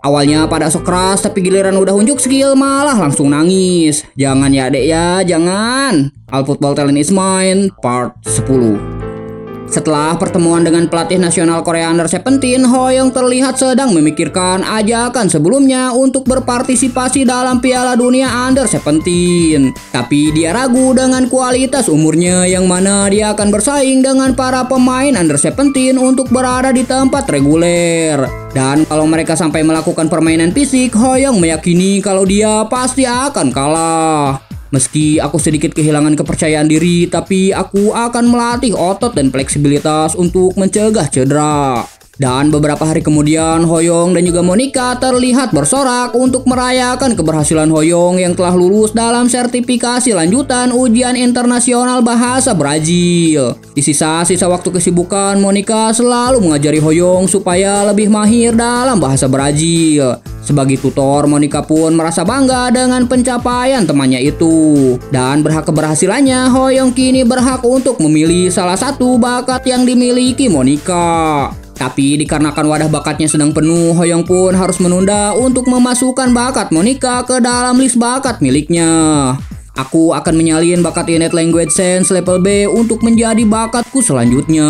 Awalnya pada sok keras, tapi giliran udah unjuk skill malah langsung nangis. Jangan ya adek ya, jangan. All Football Talent is Mine Part 10. Setelah pertemuan dengan pelatih nasional Korea Under-17, Hoyeong terlihat sedang memikirkan ajakan sebelumnya untuk berpartisipasi dalam Piala Dunia Under-17. Tapi dia ragu dengan kualitas umurnya yang mana dia akan bersaing dengan para pemain Under-17 untuk berada di tempat reguler. Dan kalau mereka sampai melakukan permainan fisik, Hoyeong meyakini kalau dia pasti akan kalah. Meski aku sedikit kehilangan kepercayaan diri, tapi aku akan melatih otot dan fleksibilitas untuk mencegah cedera. Dan beberapa hari kemudian, Hoyeong dan juga Monica terlihat bersorak untuk merayakan keberhasilan Hoyeong yang telah lulus dalam sertifikasi lanjutan ujian internasional bahasa Brazil. Di sisa-sisa waktu kesibukan, Monica selalu mengajari Hoyeong supaya lebih mahir dalam bahasa Brazil. Sebagai tutor, Monica pun merasa bangga dengan pencapaian temannya itu. Dan berhak keberhasilannya, Hoyeong kini berhak untuk memilih salah satu bakat yang dimiliki Monica. Tapi dikarenakan wadah bakatnya sedang penuh, Hoyeong pun harus menunda untuk memasukkan bakat Monica ke dalam list bakat miliknya. Aku akan menyalin bakat Unit Language Sense level B untuk menjadi bakatku selanjutnya.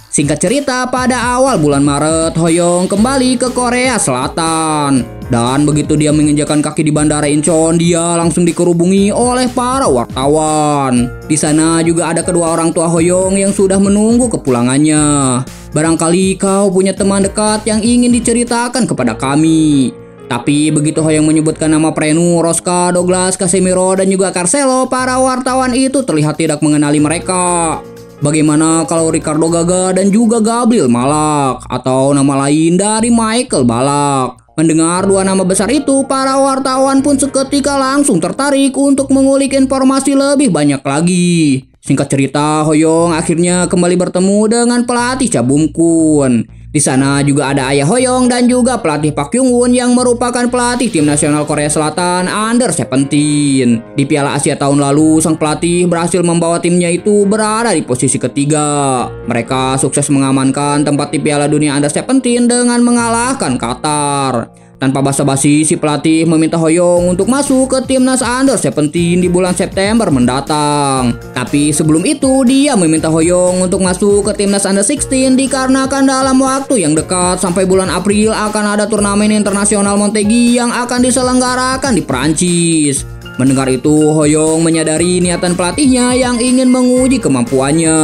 Singkat cerita, pada awal bulan Maret, Hoyeong kembali ke Korea Selatan. Dan begitu dia menginjakan kaki di Bandara Incheon, dia langsung dikerubungi oleh para wartawan. Di sana juga ada kedua orang tua Hoyeong yang sudah menunggu kepulangannya. Barangkali kau punya teman dekat yang ingin diceritakan kepada kami. Tapi begitu Hoyeong menyebutkan nama Prenu, Rosca, Douglas, Casemiro, dan juga Carcelo, para wartawan itu terlihat tidak mengenali mereka. Bagaimana kalau Ricardo Gaga dan juga Gabriel Malak, atau nama lain dari Michael Ballack? Mendengar dua nama besar itu, para wartawan pun seketika langsung tertarik untuk mengulik informasi lebih banyak lagi. Singkat cerita, Hoyeong akhirnya kembali bertemu dengan pelatih Cha Bum-kun. Di sana juga ada ayah Hoyeong dan juga pelatih Park Kyung-won yang merupakan pelatih tim nasional Korea Selatan Under-17. Di Piala Asia tahun lalu, sang pelatih berhasil membawa timnya itu berada di posisi ketiga. Mereka sukses mengamankan tempat di Piala Dunia Under-17 dengan mengalahkan Qatar. Tanpa basa-basi, si pelatih meminta Hoyeong untuk masuk ke timnas Under-17 di bulan September mendatang. Tapi sebelum itu, dia meminta Hoyeong untuk masuk ke timnas Under-16 dikarenakan dalam waktu yang dekat sampai bulan April akan ada turnamen internasional Motegi yang akan diselenggarakan di Prancis. Mendengar itu, Hoyeong menyadari niatan pelatihnya yang ingin menguji kemampuannya.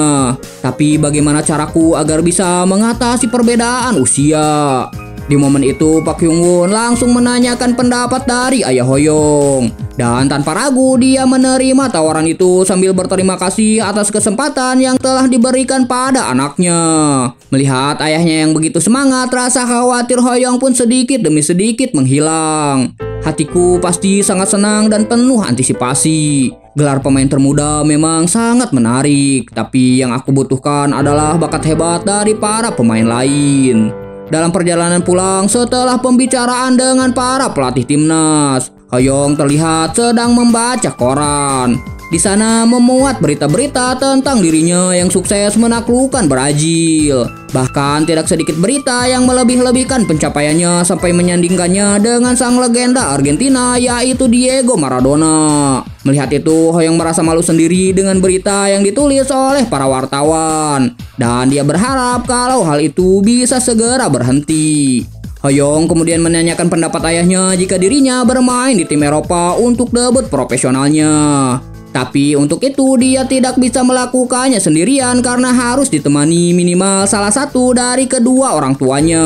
Tapi bagaimana caraku agar bisa mengatasi perbedaan usia? Di momen itu, Park Kyung-won langsung menanyakan pendapat dari ayah Hoyeong. Dan tanpa ragu, dia menerima tawaran itu sambil berterima kasih atas kesempatan yang telah diberikan pada anaknya. Melihat ayahnya yang begitu semangat, rasa khawatir Hoyeong pun sedikit demi sedikit menghilang. Hatiku pasti sangat senang dan penuh antisipasi. Gelar pemain termuda memang sangat menarik, tapi yang aku butuhkan adalah bakat hebat dari para pemain lain. Dalam perjalanan pulang setelah pembicaraan dengan para pelatih timnas, Hoyeong terlihat sedang membaca koran. Di sana memuat berita-berita tentang dirinya yang sukses menaklukkan Brazil. Bahkan tidak sedikit berita yang melebih-lebihkan pencapaiannya sampai menyandingkannya dengan sang legenda Argentina yaitu Diego Maradona. Melihat itu, Hoyeong merasa malu sendiri dengan berita yang ditulis oleh para wartawan. Dan dia berharap kalau hal itu bisa segera berhenti. Hoyeong kemudian menanyakan pendapat ayahnya jika dirinya bermain di tim Eropa untuk debut profesionalnya. Tapi untuk itu dia tidak bisa melakukannya sendirian karena harus ditemani minimal salah satu dari kedua orang tuanya.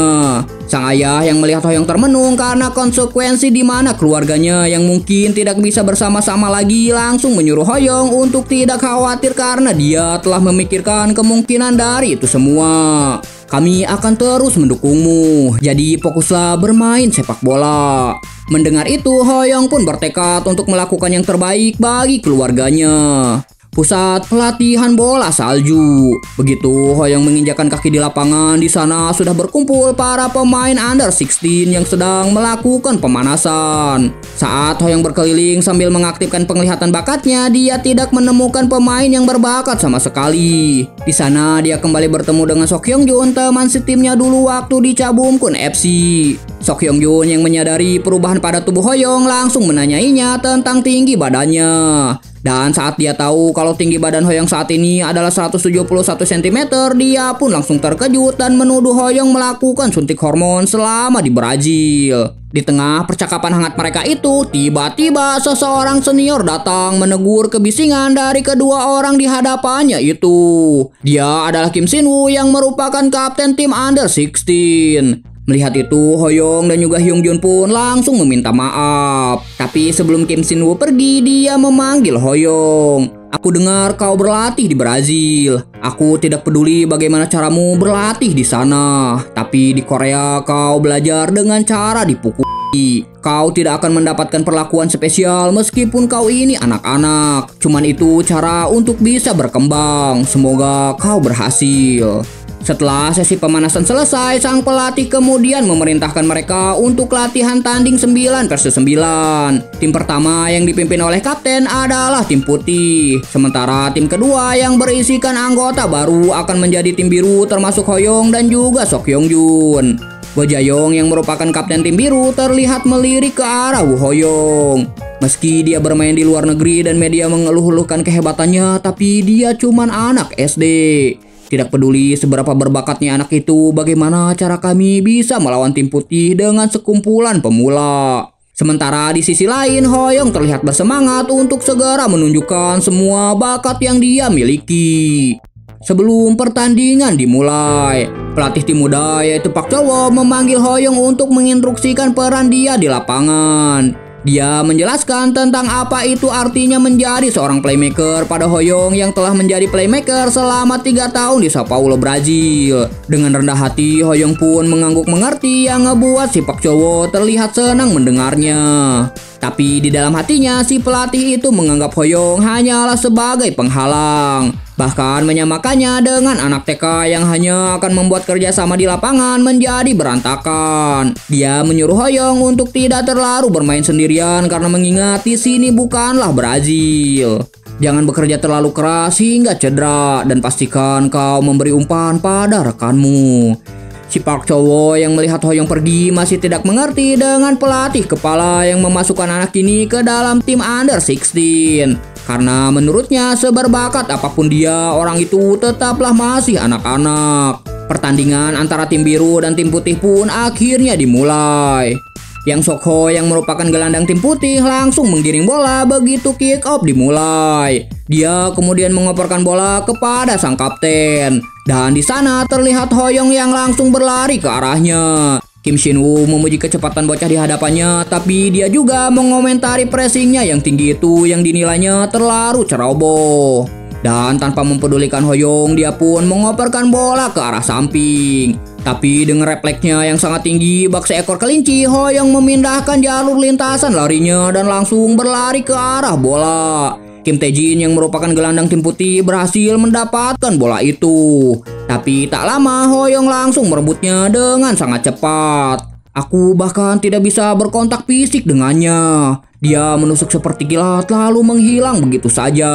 Sang ayah yang melihat Hoyeong termenung karena konsekuensi di mana keluarganya yang mungkin tidak bisa bersama-sama lagi langsung menyuruh Hoyeong untuk tidak khawatir karena dia telah memikirkan kemungkinan dari itu semua. Kami akan terus mendukungmu, jadi fokuslah bermain sepak bola. Mendengar itu, Hoyeong pun bertekad untuk melakukan yang terbaik bagi keluarganya. Pusat pelatihan bola salju. Begitu Hoyeong menginjakan kaki di lapangan, di sana sudah berkumpul para pemain Under-16 yang sedang melakukan pemanasan. Saat Hoyeong berkeliling sambil mengaktifkan penglihatan bakatnya, dia tidak menemukan pemain yang berbakat sama sekali. Di sana dia kembali bertemu dengan Sok Hyung Jun, teman setimnya dulu waktu di Cha Bum-kun FC. Sok Hyung Jun yang menyadari perubahan pada tubuh Hoyong langsung menanyainya tentang tinggi badannya. Dan saat dia tahu kalau tinggi badan Hoyong saat ini adalah 171 cm, dia pun langsung terkejut dan menuduh Hoyong melakukan suntik hormon selama di Brazil. Di tengah percakapan hangat mereka itu, tiba-tiba seseorang senior datang menegur kebisingan dari kedua orang di hadapannya itu. Dia adalah Kim Shin-woo yang merupakan kapten tim Under 16. Melihat itu, Hoyong dan juga Hyung Jun pun langsung meminta maaf. Tapi sebelum Kim Shin-woo pergi, dia memanggil Hoyong. Aku dengar kau berlatih di Brazil. Aku tidak peduli bagaimana caramu berlatih di sana. Tapi di Korea kau belajar dengan cara dipukuli. Kau tidak akan mendapatkan perlakuan spesial meskipun kau ini anak-anak. Cuman itu cara untuk bisa berkembang. Semoga kau berhasil. Setelah sesi pemanasan selesai, sang pelatih kemudian memerintahkan mereka untuk latihan tanding 9 versus 9. Tim pertama yang dipimpin oleh kapten adalah tim putih. Sementara tim kedua yang berisikan anggota baru akan menjadi tim biru termasuk Hoyong dan juga Sok Hyung Jun. Go Jae-yong yang merupakan kapten tim biru terlihat melirik ke arah Woo Hoyong. Meski dia bermain di luar negeri dan media mengeluh-eluhkan kehebatannya, tapi dia cuman anak SD. Tidak peduli seberapa berbakatnya anak itu, bagaimana cara kami bisa melawan tim putih dengan sekumpulan pemula. Sementara di sisi lain, Hoyong terlihat bersemangat untuk segera menunjukkan semua bakat yang dia miliki. Sebelum pertandingan dimulai, pelatih tim muda yaitu Park Cho-woo memanggil Hoyong untuk menginstruksikan peran dia di lapangan. Dia menjelaskan tentang apa itu artinya menjadi seorang playmaker pada Hoyong yang telah menjadi playmaker selama 3 tahun di Sao Paulo, Brazil. Dengan rendah hati, Hoyong pun mengangguk mengerti yang ngebuat si Park Cho-woo terlihat senang mendengarnya. Tapi di dalam hatinya, si pelatih itu menganggap Hoyong hanyalah sebagai penghalang. Bahkan menyamakannya dengan anak TK yang hanya akan membuat kerjasama di lapangan menjadi berantakan. Dia menyuruh Hoyong untuk tidak terlalu bermain sendirian karena mengingat di sini bukanlah Brazil. Jangan bekerja terlalu keras hingga cedera dan pastikan kau memberi umpan pada rekanmu. Si Park Cho-woo yang melihat Hoyong pergi masih tidak mengerti dengan pelatih kepala yang memasukkan anak ini ke dalam tim Under 16. Karena menurutnya seberbakat apapun dia, orang itu tetaplah masih anak-anak. Pertandingan antara tim biru dan tim putih pun akhirnya dimulai. Yang Sok Ho yang merupakan gelandang tim putih langsung menggiring bola begitu kick off dimulai. Dia kemudian mengoperkan bola kepada sang kapten. Dan di sana terlihat Hoyong yang langsung berlari ke arahnya. Kim Shin-woo memuji kecepatan bocah di hadapannya, tapi dia juga mengomentari pressingnya yang tinggi itu yang dinilainya terlalu ceroboh. Dan tanpa mempedulikan Hoyong, dia pun mengoperkan bola ke arah samping. Tapi dengan refleksnya yang sangat tinggi, bak seekor kelinci, Hoyong memindahkan jalur lintasan larinya dan langsung berlari ke arah bola. Kim Tae-jin yang merupakan gelandang tim putih berhasil mendapatkan bola itu. Tapi tak lama Hoyong langsung merebutnya dengan sangat cepat. Aku bahkan tidak bisa berkontak fisik dengannya. Dia menusuk seperti kilat lalu menghilang begitu saja.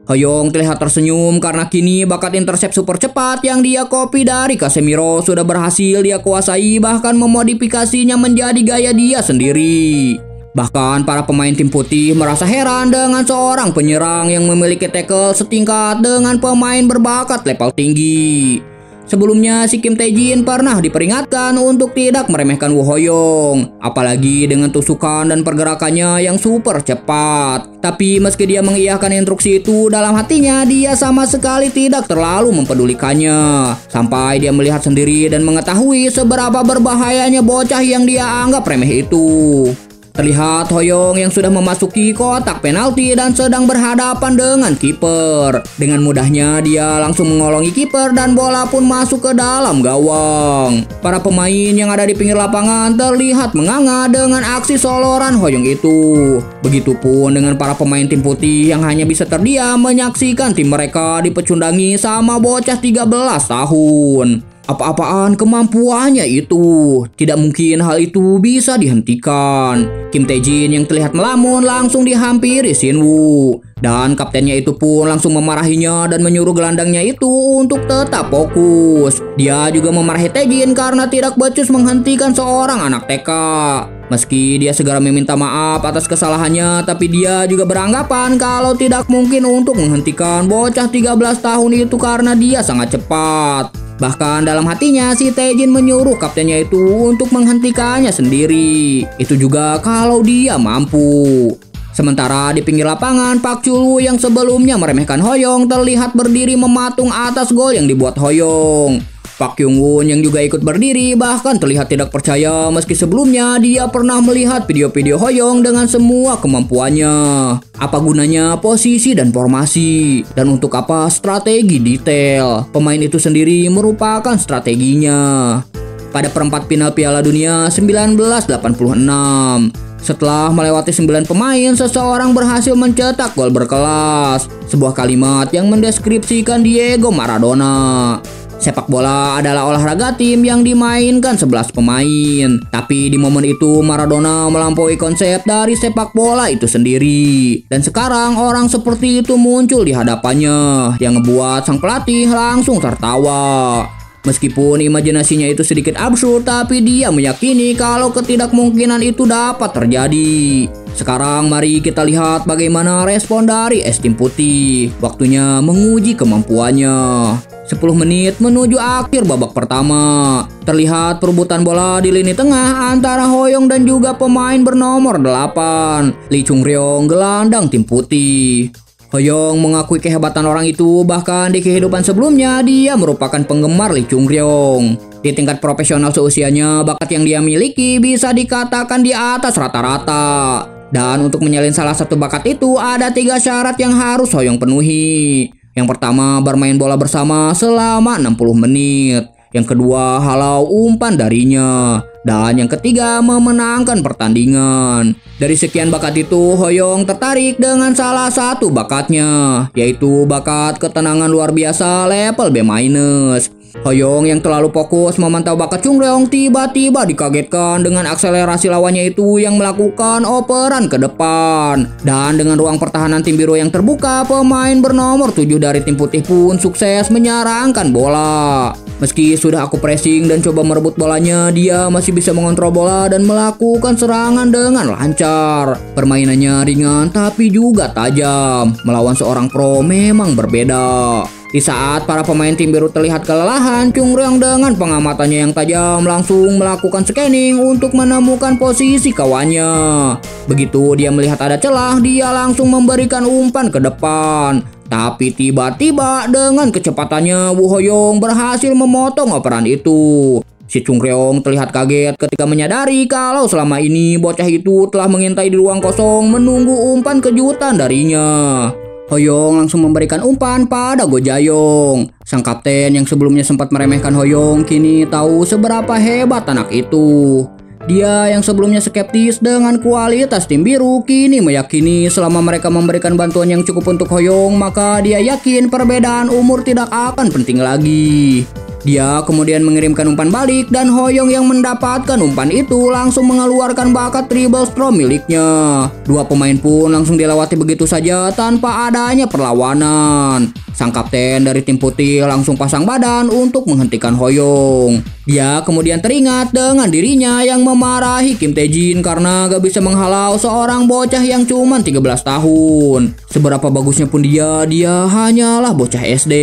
Hoyong terlihat tersenyum karena kini bakat intercept super cepat yang dia copy dari Casemiro sudah berhasil dia kuasai, bahkan memodifikasinya menjadi gaya dia sendiri. Bahkan para pemain tim putih merasa heran dengan seorang penyerang yang memiliki tackle setingkat dengan pemain berbakat level tinggi. Sebelumnya si Kim Tae-jin pernah diperingatkan untuk tidak meremehkan Woo Hoyong, apalagi dengan tusukan dan pergerakannya yang super cepat. Tapi meski dia mengiyakan instruksi itu, dalam hatinya dia sama sekali tidak terlalu mempedulikannya. Sampai dia melihat sendiri dan mengetahui seberapa berbahayanya bocah yang dia anggap remeh itu. Terlihat Hoyong yang sudah memasuki kotak penalti dan sedang berhadapan dengan kiper. Dengan mudahnya dia langsung mengolongi kiper dan bola pun masuk ke dalam gawang. Para pemain yang ada di pinggir lapangan terlihat menganga dengan aksi soloran Hoyong itu. Begitupun dengan para pemain tim putih yang hanya bisa terdiam menyaksikan tim mereka dipecundangi sama bocah 13 tahun. Apa-apaan kemampuannya itu? Tidak mungkin hal itu bisa dihentikan. Kim Tae-jin yang terlihat melamun langsung dihampiri Shin-woo. Dan kaptennya itu pun langsung memarahinya dan menyuruh gelandangnya itu untuk tetap fokus. Dia juga memarahi Taejin karena tidak becus menghentikan seorang anak TK. Meski dia segera meminta maaf atas kesalahannya, tapi dia juga beranggapan kalau tidak mungkin untuk menghentikan bocah 13 tahun itu karena dia sangat cepat. Bahkan dalam hatinya si Taejin menyuruh kaptennya itu untuk menghentikannya sendiri. Itu juga kalau dia mampu. Sementara di pinggir lapangan, Park Chul-woo yang sebelumnya meremehkan Hoyong terlihat berdiri mematung atas gol yang dibuat Hoyong. Park Kyung-won yang juga ikut berdiri bahkan terlihat tidak percaya meski sebelumnya dia pernah melihat video-video Hoyong dengan semua kemampuannya. Apa gunanya posisi dan formasi? Dan untuk apa strategi detail? Pemain itu sendiri merupakan strateginya. Pada perempat final Piala Dunia 1986, setelah melewati 9 pemain, seseorang berhasil mencetak gol berkelas. Sebuah kalimat yang mendeskripsikan Diego Maradona. Sepak bola adalah olahraga tim yang dimainkan 11 pemain. Tapi di momen itu Maradona melampaui konsep dari sepak bola itu sendiri. Dan sekarang orang seperti itu muncul di hadapannya, yang ngebuat sang pelatih langsung tertawa. Meskipun imajinasinya itu sedikit absurd, tapi dia meyakini kalau ketidakmungkinan itu dapat terjadi. Sekarang mari kita lihat bagaimana respon dari es tim putih. Waktunya menguji kemampuannya. 10 menit menuju akhir babak pertama. Terlihat perebutan bola di lini tengah antara Hoyong dan juga pemain bernomor 8, Lee Chung-ryong, gelandang tim putih. Hoyong mengakui kehebatan orang itu, bahkan di kehidupan sebelumnya dia merupakan penggemar Lee Chung-ryong. Di tingkat profesional seusianya, bakat yang dia miliki bisa dikatakan di atas rata-rata. Dan untuk menyalin salah satu bakat itu ada 3 syarat yang harus Hoyong penuhi. Yang pertama, bermain bola bersama selama 60 menit. Yang kedua, halau umpan darinya. Dan yang ketiga, memenangkan pertandingan. Dari sekian bakat itu, Hoyong tertarik dengan salah satu bakatnya, yaitu bakat ketenangan luar biasa level B-. Hoyong yang terlalu fokus memantau bakat Chung-ryong tiba-tiba dikagetkan dengan akselerasi lawannya itu yang melakukan operan ke depan. Dan dengan ruang pertahanan tim biru yang terbuka, pemain bernomor 7 dari tim putih pun sukses menyerangkan bola. Meski sudah aku pressing dan coba merebut bolanya, dia masih bisa mengontrol bola dan melakukan serangan dengan lancar. Permainannya ringan tapi juga tajam. Melawan seorang pro memang berbeda. Di saat para pemain tim biru terlihat kelelahan, Chung-ryong dengan pengamatannya yang tajam langsung melakukan scanning untuk menemukan posisi kawannya. Begitu dia melihat ada celah, dia langsung memberikan umpan ke depan. Tapi tiba-tiba dengan kecepatannya, Woo Hoyong berhasil memotong operan itu. Si Chung-ryong terlihat kaget ketika menyadari kalau selama ini bocah itu telah mengintai di ruang kosong menunggu umpan kejutan darinya. Hoyong langsung memberikan umpan pada Go Jae-yong. Sang kapten yang sebelumnya sempat meremehkan Hoyong kini tahu seberapa hebat anak itu. Dia yang sebelumnya skeptis dengan kualitas tim biru kini meyakini selama mereka memberikan bantuan yang cukup untuk Hoyong, maka dia yakin perbedaan umur tidak akan penting lagi. Dia kemudian mengirimkan umpan balik dan Hoyong yang mendapatkan umpan itu langsung mengeluarkan bakat triple stroke miliknya. Dua pemain pun langsung dilewati begitu saja tanpa adanya perlawanan. Sang kapten dari tim putih langsung pasang badan untuk menghentikan Hoyong. Dia kemudian teringat dengan dirinya yang memarahi Kim Tae-jin karena gak bisa menghalau seorang bocah yang cuma 13 tahun. Seberapa bagusnya pun dia hanyalah bocah SD.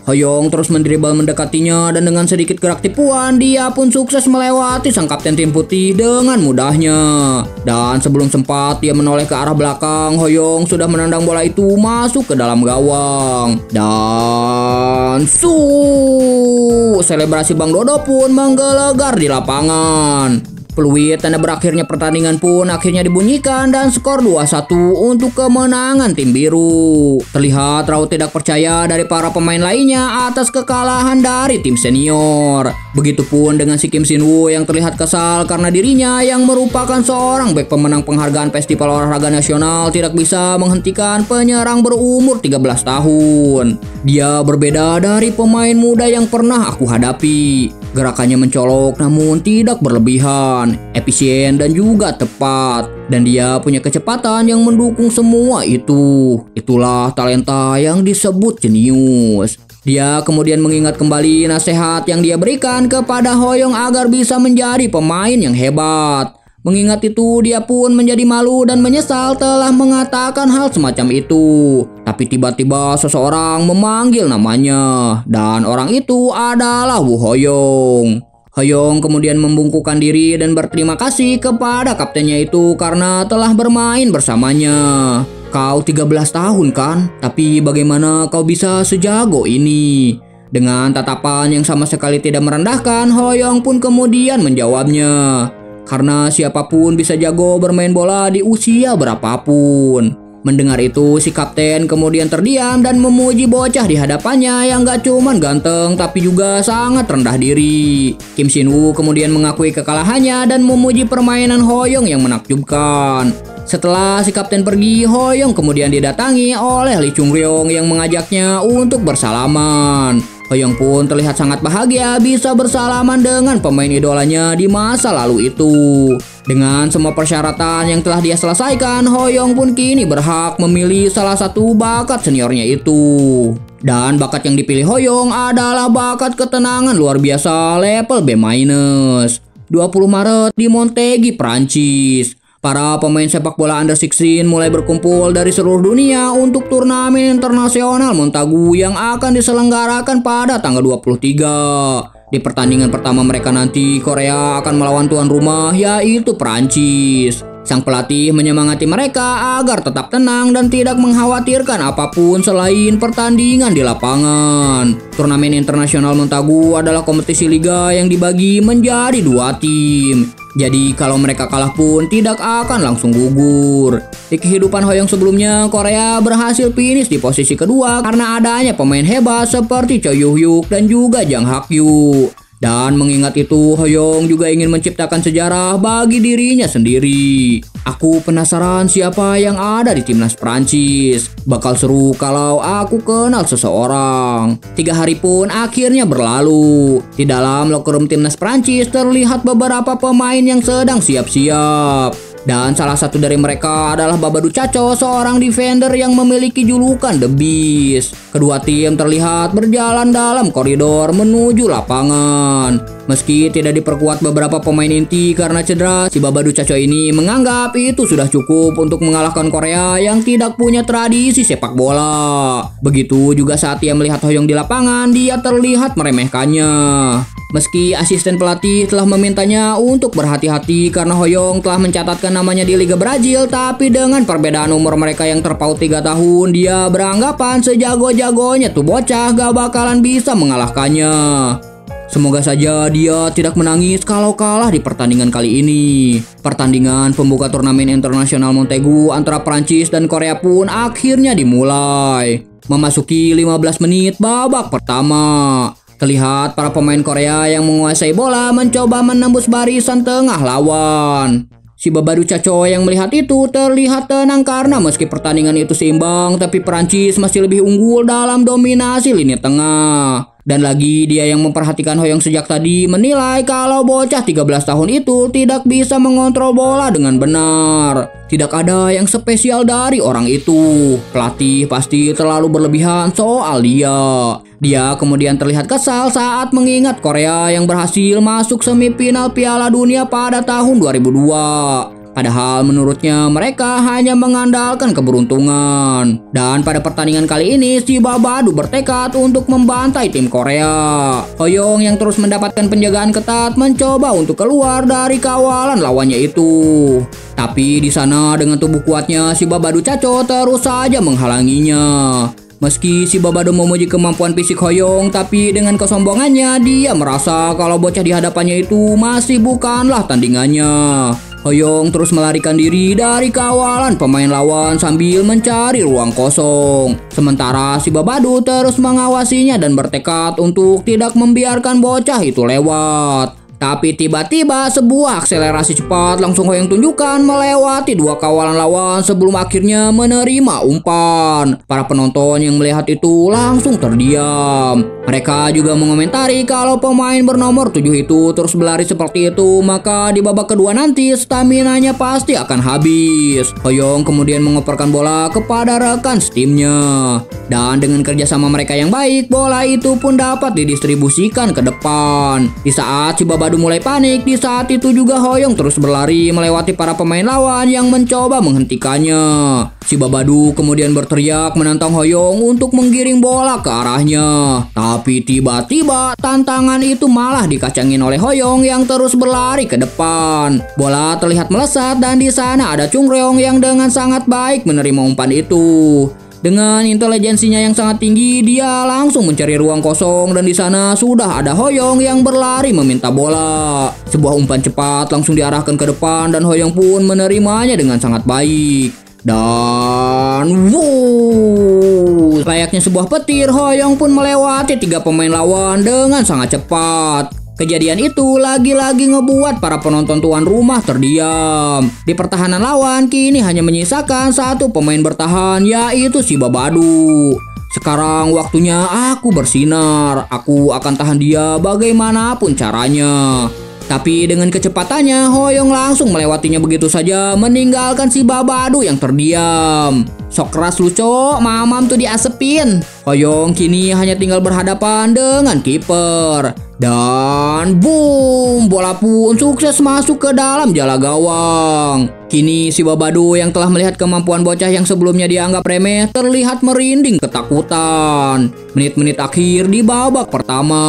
Hoyong terus mendribble mendekatinya dan dengan sedikit gerak tipuan dia pun sukses melewati sang kapten tim putih dengan mudahnya. Dan sebelum sempat dia menoleh ke arah belakang, Hoyong sudah menendang bola itu masuk ke dalam gawang. Dan selebrasi Bang Dodo pun menggelegar di lapangan. Peluit tanda berakhirnya pertandingan pun akhirnya dibunyikan dan skor 2-1 untuk kemenangan tim biru. Terlihat raut tidak percaya dari para pemain lainnya atas kekalahan dari tim senior. Begitupun dengan si Kim Sin-woo yang terlihat kesal karena dirinya yang merupakan seorang bek pemenang penghargaan Festival Olahraga Nasional tidak bisa menghentikan penyerang berumur 13 tahun. Dia berbeda dari pemain muda yang pernah aku hadapi. Gerakannya mencolok namun tidak berlebihan, efisien dan juga tepat. dan dia punya kecepatan yang mendukung semua itu. Itulah talenta yang disebut jenius. Dia kemudian mengingat kembali nasihat yang dia berikan kepada Hoyong agar bisa menjadi pemain yang hebat. Mengingat itu, dia pun menjadi malu dan menyesal telah mengatakan hal semacam itu. Tapi tiba-tiba seseorang memanggil namanya, dan orang itu adalah Woo Hoyong. Hoyong kemudian membungkukkan diri dan berterima kasih kepada kaptennya itu karena telah bermain bersamanya. Kau 13 tahun kan? Tapi bagaimana kau bisa sejago ini? Dengan tatapan yang sama sekali tidak merendahkan, Hoyong pun kemudian menjawabnya. Karena siapapun bisa jago bermain bola di usia berapapun. Mendengar itu, si kapten kemudian terdiam dan memuji bocah di hadapannya yang gak cuman ganteng tapi juga sangat rendah diri. Kim Shin Woo kemudian mengakui kekalahannya dan memuji permainan Hoyong yang menakjubkan. Setelah si kapten pergi, Hoyong kemudian didatangi oleh Lee Chung Ryong yang mengajaknya untuk bersalaman. Hoyong pun terlihat sangat bahagia bisa bersalaman dengan pemain idolanya di masa lalu itu. Dengan semua persyaratan yang telah dia selesaikan, Hoyong pun kini berhak memilih salah satu bakat seniornya itu. Dan bakat yang dipilih Hoyong adalah bakat ketenangan luar biasa level B-. 20 Maret di Montégy, Prancis. Para pemain sepak bola under 16 mulai berkumpul dari seluruh dunia untuk turnamen internasional Montagu yang akan diselenggarakan pada tanggal 23. Di pertandingan pertama mereka nanti, Korea akan melawan tuan rumah yaitu Prancis. Sang pelatih menyemangati mereka agar tetap tenang dan tidak mengkhawatirkan apapun selain pertandingan di lapangan. Turnamen internasional Montagu adalah kompetisi liga yang dibagi menjadi 2 tim. Jadi kalau mereka kalah pun tidak akan langsung gugur. Di kehidupan Hoyong sebelumnya, Korea berhasil finish di posisi kedua karena adanya pemain hebat seperti Choi Yoo-hyuk dan juga Jang Hak-yu. Dan mengingat itu, Hoyong juga ingin menciptakan sejarah bagi dirinya sendiri. Aku penasaran siapa yang ada di timnas Prancis. Bakal seru kalau aku kenal seseorang. 3 hari pun akhirnya berlalu. Di dalam locker room timnas Prancis terlihat beberapa pemain yang sedang siap-siap. Dan salah satu dari mereka adalah Babadou Chacho, seorang defender yang memiliki julukan The Beast. Kedua tim terlihat berjalan dalam koridor menuju lapangan. Meski tidak diperkuat beberapa pemain inti karena cedera, si Babadou Chacho ini menganggap itu sudah cukup untuk mengalahkan Korea yang tidak punya tradisi sepak bola. Begitu juga saat ia melihat Hoyong di lapangan, dia terlihat meremehkannya. Meski asisten pelatih telah memintanya untuk berhati-hati karena Hoyong telah mencatatkan namanya di Liga Brazil, tapi dengan perbedaan umur mereka yang terpaut 3 tahun, dia beranggapan sejago-jagonya tuh bocah gak bakalan bisa mengalahkannya. Semoga saja dia tidak menangis kalau kalah di pertandingan kali ini. Pertandingan pembuka turnamen internasional Montagu antara Prancis dan Korea pun akhirnya dimulai. Memasuki 15 menit babak pertama. Terlihat para pemain Korea yang menguasai bola mencoba menembus barisan tengah lawan. Si Babadou Chacho yang melihat itu terlihat tenang karena meski pertandingan itu seimbang, tapi Prancis masih lebih unggul dalam dominasi lini tengah. Dan lagi dia yang memperhatikan Hoyong sejak tadi menilai kalau bocah 13 tahun itu tidak bisa mengontrol bola dengan benar. Tidak ada yang spesial dari orang itu. Pelatih pasti terlalu berlebihan soal dia. Dia kemudian terlihat kesal saat mengingat Korea yang berhasil masuk semifinal Piala Dunia pada tahun 2002. Padahal menurutnya mereka hanya mengandalkan keberuntungan. Dan pada pertandingan kali ini si Babadou bertekad untuk membantai tim Korea. Hoyong yang terus mendapatkan penjagaan ketat mencoba untuk keluar dari kawalan lawannya itu. Tapi di sana dengan tubuh kuatnya si Babadou Chacho terus saja menghalanginya. Meski si Babadou memuji kemampuan fisik Hoyong, tapi dengan kesombongannya dia merasa kalau bocah di hadapannya itu masih bukanlah tandingannya. Hoyong terus melarikan diri dari kawalan pemain lawan sambil mencari ruang kosong. Sementara si Babadou terus mengawasinya dan bertekad untuk tidak membiarkan bocah itu lewat. Tapi tiba-tiba sebuah akselerasi cepat langsung Hoyong tunjukkan melewati dua kawalan lawan sebelum akhirnya menerima umpan. Para penonton yang melihat itu langsung terdiam. Mereka juga mengomentari kalau pemain bernomor 7 itu terus berlari seperti itu, maka di babak kedua nanti staminanya pasti akan habis. Hoyong kemudian mengoperkan bola kepada rekan timnya. Dan dengan kerjasama mereka yang baik, bola itu pun dapat didistribusikan ke depan. Di saat si Babadu mulai panik, di saat itu juga Hoyong terus berlari melewati para pemain lawan yang mencoba menghentikannya. Si Babadu kemudian berteriak menantang Hoyong untuk menggiring bola ke arahnya. Tapi tiba-tiba tantangan itu malah dikacangin oleh Hoyong yang terus berlari ke depan. Bola terlihat melesat dan di sana ada Chung Reong yang dengan sangat baik menerima umpan itu. Dengan intelijensinya yang sangat tinggi, dia langsung mencari ruang kosong dan di sana sudah ada Hoyong yang berlari meminta bola. Sebuah umpan cepat langsung diarahkan ke depan dan Hoyong pun menerimanya dengan sangat baik. Dan layaknya sebuah petir, Hoyong pun melewati 3 pemain lawan dengan sangat cepat. Kejadian itu lagi-lagi ngebuat para penonton tuan rumah terdiam. Di pertahanan lawan kini hanya menyisakan 1 pemain bertahan, yaitu si Babadu. Sekarang waktunya aku bersinar. Aku akan tahan dia bagaimanapun caranya. Tapi dengan kecepatannya, Hoyong langsung melewatinya begitu saja, meninggalkan si Babadu yang terdiam. Sok keras lu cok, mamam tuh diasepin. Hoyong kini hanya tinggal berhadapan dengan kiper. Dan boom, bola pun sukses masuk ke dalam jala gawang. Kini si Babadu yang telah melihat kemampuan bocah yang sebelumnya dianggap remeh terlihat merinding ketakutan. Menit-menit akhir di babak pertama,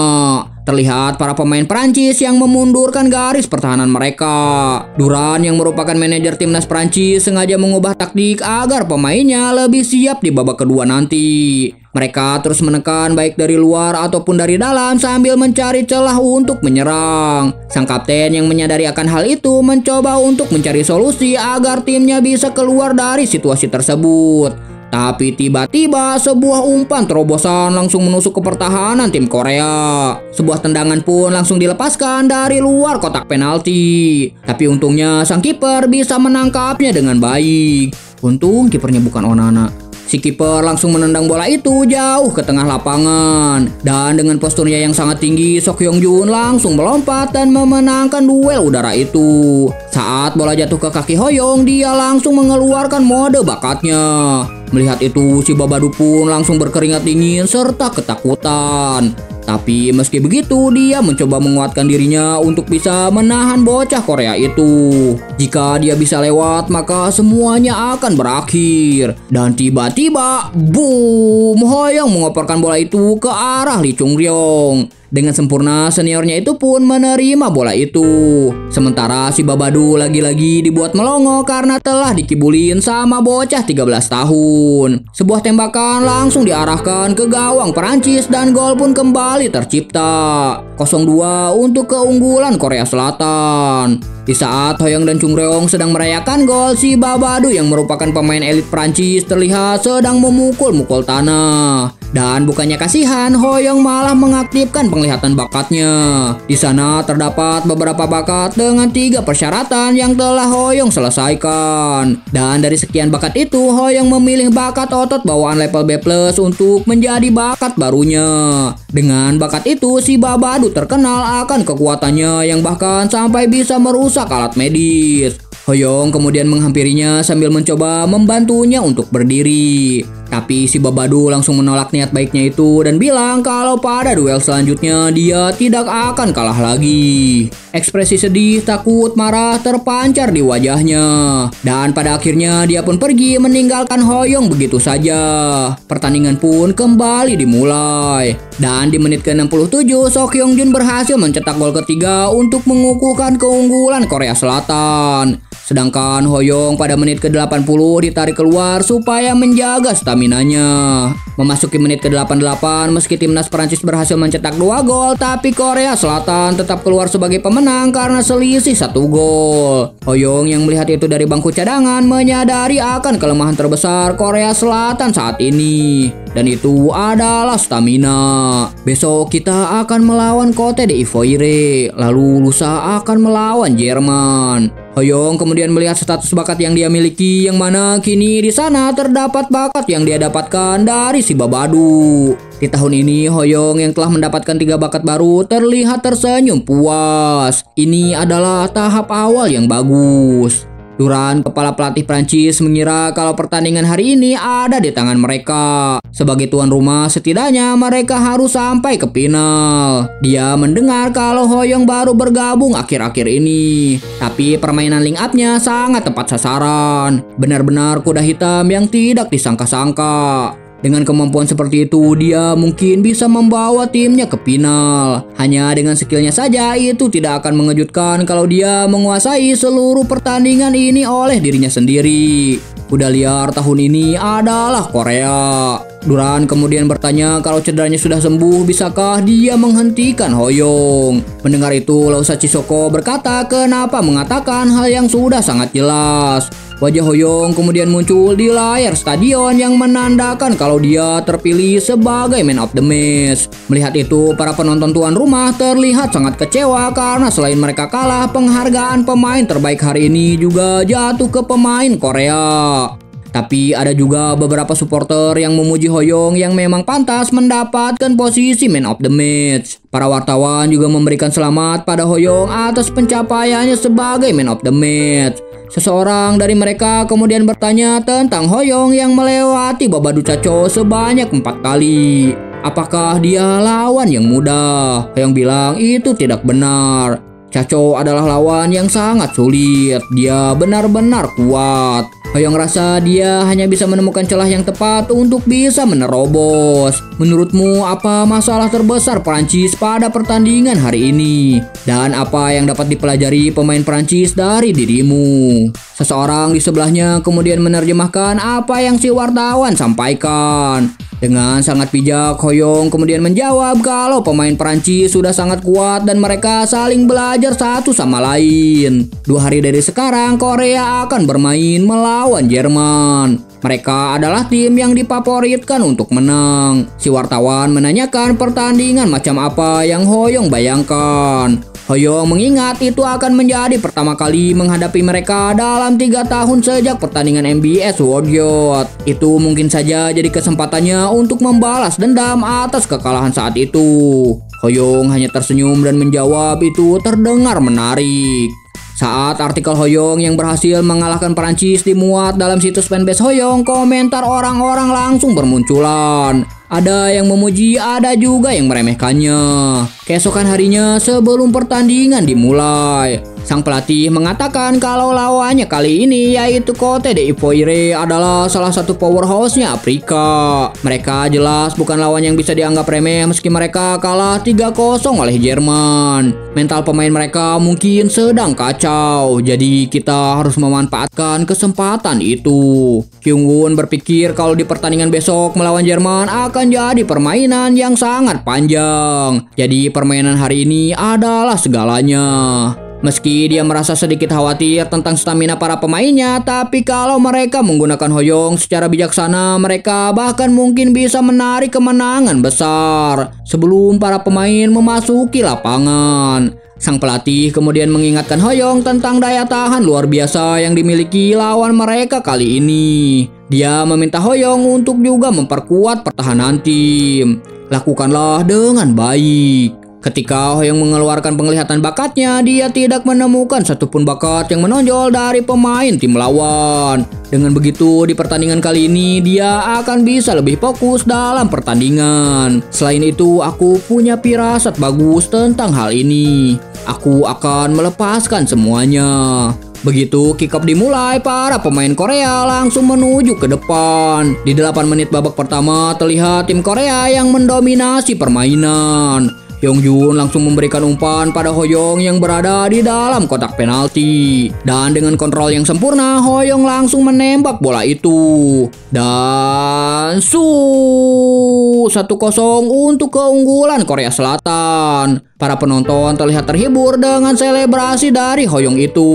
terlihat para pemain Prancis yang memundurkan garis pertahanan mereka. Duran yang merupakan manajer timnas Prancis sengaja mengubah taktik agar pemainnya lebih siap di babak kedua nanti. Mereka terus menekan baik dari luar ataupun dari dalam sambil mencari celah untuk menyerang. Sang kapten yang menyadari akan hal itu mencoba untuk mencari solusi agar timnya bisa keluar dari situasi tersebut. Tapi tiba-tiba sebuah umpan terobosan langsung menusuk ke pertahanan tim Korea. Sebuah tendangan pun langsung dilepaskan dari luar kotak penalti. Tapi untungnya sang kiper bisa menangkapnya dengan baik. Untung kipernya bukan Onana. Si kiper langsung menendang bola itu jauh ke tengah lapangan. Dan dengan posturnya yang sangat tinggi, Sok Hyung Jun langsung melompat dan memenangkan duel udara itu. Saat bola jatuh ke kaki Hoyong, dia langsung mengeluarkan mode bakatnya. Melihat itu, si Babadu pun langsung berkeringat dingin serta ketakutan. Tapi meski begitu, dia mencoba menguatkan dirinya untuk bisa menahan bocah Korea itu. Jika dia bisa lewat, maka semuanya akan berakhir. Dan tiba-tiba, boom, Hoyong mengoperkan bola itu ke arah Lee Chung Ryong. Dengan sempurna, seniornya itu pun menerima bola itu. Sementara si Babadu lagi-lagi dibuat melongo karena telah dikibulin sama bocah 13 tahun. Sebuah tembakan langsung diarahkan ke gawang Perancis dan gol pun kembali tercipta. 0-2 untuk keunggulan Korea Selatan. Di saat Hoyong dan Chung Reong sedang merayakan gol, si Babadu yang merupakan pemain elit Prancis terlihat sedang memukul-mukul tanah. Dan bukannya kasihan, Hoyong malah mengaktifkan penglihatan bakatnya. Di sana terdapat beberapa bakat dengan 3 persyaratan yang telah Hoyong selesaikan. Dan dari sekian bakat itu, Hoyong memilih bakat otot bawaan level B+ untuk menjadi bakat barunya. Dengan bakat itu, si Babadu terkenal akan kekuatannya yang bahkan sampai bisa merusak alat medis. Hoyong kemudian menghampirinya sambil mencoba membantunya untuk berdiri. Tapi si Babadu langsung menolak niat baiknya itu dan bilang kalau pada duel selanjutnya dia tidak akan kalah lagi. Ekspresi sedih, takut, marah terpancar di wajahnya. Dan pada akhirnya dia pun pergi meninggalkan Hoyong begitu saja. Pertandingan pun kembali dimulai. Dan di menit ke-67, Sok Hyung Jun berhasil mencetak gol ketiga untuk mengukuhkan keunggulan Korea Selatan. Sedangkan Hoyong pada menit ke-80 ditarik keluar supaya menjaga stamina staminanya. Memasuki menit ke-88, meski timnas Prancis berhasil mencetak 2 gol, tapi Korea Selatan tetap keluar sebagai pemenang karena selisih 1 gol. Hoyong yang melihat itu dari bangku cadangan menyadari akan kelemahan terbesar Korea Selatan saat ini, dan itu adalah stamina. Besok kita akan melawan Cote d'Ivoire, lalu lusa akan melawan Jerman. Hoyong kemudian melihat status bakat yang dia miliki, yang mana kini di sana terdapat bakat yang dia dapatkan dari si Babadu. Di tahun ini Hoyong yang telah mendapatkan 3 bakat baru terlihat tersenyum puas. Ini adalah tahap awal yang bagus. Duran, kepala pelatih Prancis, mengira kalau pertandingan hari ini ada di tangan mereka. Sebagai tuan rumah, setidaknya mereka harus sampai ke final. Dia mendengar kalau Hoyong baru bergabung akhir-akhir ini, tapi permainan link up-nya sangat tepat sasaran. Benar-benar kuda hitam yang tidak disangka-sangka. Dengan kemampuan seperti itu, dia mungkin bisa membawa timnya ke final. Hanya dengan skillnya saja, itu tidak akan mengejutkan kalau dia menguasai seluruh pertandingan ini oleh dirinya sendiri. Kuda liar tahun ini adalah Korea. Duran kemudian bertanya kalau cederanya sudah sembuh, bisakah dia menghentikan Hoyong. Mendengar itu, Lausa Chisoko berkata kenapa mengatakan hal yang sudah sangat jelas. Wajah Hoyong kemudian muncul di layar stadion yang menandakan kalau dia terpilih sebagai man of the match. Melihat itu, para penonton tuan rumah terlihat sangat kecewa karena selain mereka kalah, penghargaan pemain terbaik hari ini juga jatuh ke pemain Korea. Tapi ada juga beberapa supporter yang memuji Hoyong yang memang pantas mendapatkan posisi man of the match. Para wartawan juga memberikan selamat pada Hoyong atas pencapaiannya sebagai man of the match. Seseorang dari mereka kemudian bertanya tentang Hoyong yang melewati Babadu Caco sebanyak 4 kali. Apakah dia lawan yang mudah? Hoyong bilang itu tidak benar. Caco adalah lawan yang sangat sulit. Dia benar-benar kuat. Hoyong rasa dia hanya bisa menemukan celah yang tepat untuk bisa menerobos. Menurutmu apa masalah terbesar Prancis pada pertandingan hari ini? Dan apa yang dapat dipelajari pemain Prancis dari dirimu? Seseorang di sebelahnya kemudian menerjemahkan apa yang si wartawan sampaikan. Dengan sangat bijak, Hoyong kemudian menjawab kalau pemain Prancis sudah sangat kuat dan mereka saling belajar satu sama lain. 2 hari dari sekarang, Korea akan bermain melawan Jerman. Mereka adalah tim yang difavoritkan untuk menang. Si wartawan menanyakan pertandingan macam apa yang Hoyong bayangkan. Hoyong mengingat itu akan menjadi pertama kali menghadapi mereka dalam 3 tahun sejak pertandingan MBS World Youth. Itu mungkin saja jadi kesempatannya untuk membalas dendam atas kekalahan saat itu. Hoyong hanya tersenyum dan menjawab itu terdengar menarik. Saat artikel Hoyong yang berhasil mengalahkan Prancis dimuat dalam situs fanbase Hoyong, komentar orang-orang langsung bermunculan. Ada yang memuji, ada juga yang meremehkannya. Keesokan harinya sebelum pertandingan dimulai, sang pelatih mengatakan kalau lawannya kali ini yaitu Cote d'Ivoire adalah salah satu powerhouse-nya Afrika. Mereka jelas bukan lawan yang bisa dianggap remeh meski mereka kalah 3-0 oleh Jerman. Mental pemain mereka mungkin sedang kacau, jadi kita harus memanfaatkan kesempatan itu. Kyung-won berpikir kalau di pertandingan besok melawan Jerman akan jadi permainan yang sangat panjang. Jadi permainan hari ini adalah segalanya. Meski dia merasa sedikit khawatir tentang stamina para pemainnya, tapi kalau mereka menggunakan Hoyong secara bijaksana, mereka bahkan mungkin bisa menarik kemenangan besar sebelum para pemain memasuki lapangan. Sang pelatih kemudian mengingatkan Hoyong tentang daya tahan luar biasa yang dimiliki lawan mereka kali ini. Dia meminta Hoyong untuk juga memperkuat pertahanan tim. Lakukanlah dengan baik. Ketika Hoyong mengeluarkan penglihatan bakatnya, dia tidak menemukan satupun bakat yang menonjol dari pemain tim lawan. Dengan begitu, di pertandingan kali ini dia akan bisa lebih fokus dalam pertandingan. Selain itu, aku punya firasat bagus tentang hal ini. Aku akan melepaskan semuanya. Begitu kick off dimulai, para pemain Korea langsung menuju ke depan. Di 8 menit babak pertama terlihat tim Korea yang mendominasi permainan. Hyungjun langsung memberikan umpan pada Hoyong yang berada di dalam kotak penalti. Dan dengan kontrol yang sempurna, Hoyong langsung menembak bola itu. Dan 1-0 untuk keunggulan Korea Selatan. Para penonton terlihat terhibur dengan selebrasi dari Hoyong itu.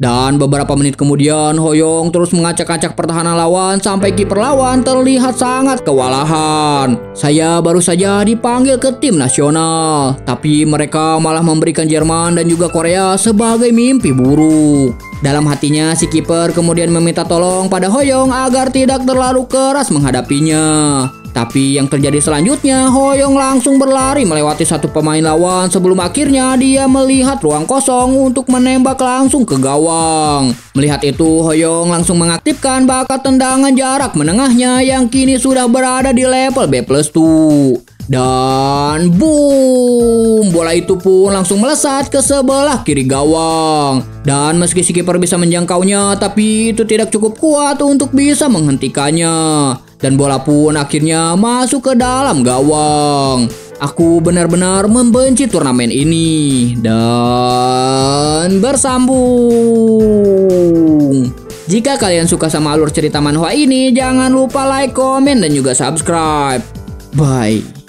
Dan beberapa menit kemudian Hoyong terus mengacak-acak pertahanan lawan sampai kiper lawan terlihat sangat kewalahan. Saya baru saja dipanggil ke tim nasional, tapi mereka malah memberikan Jerman dan juga Korea sebagai mimpi buruk. Dalam hatinya si kiper kemudian meminta tolong pada Hoyong agar tidak terlalu keras menghadapinya. Tapi yang terjadi selanjutnya, Hoyong langsung berlari melewati satu pemain lawan sebelum akhirnya dia melihat ruang kosong untuk menembak langsung ke gawang. Melihat itu, Hoyong langsung mengaktifkan bakat tendangan jarak menengahnya yang kini sudah berada di level B+2. Dan boom, bola itu pun langsung melesat ke sebelah kiri gawang. Dan meski si kiper bisa menjangkaunya, tapi itu tidak cukup kuat untuk bisa menghentikannya. Dan bola pun akhirnya masuk ke dalam gawang. Aku benar-benar membenci turnamen ini. Dan bersambung. Jika kalian suka sama alur cerita manhwa ini, jangan lupa like, komen, dan juga subscribe. Bye.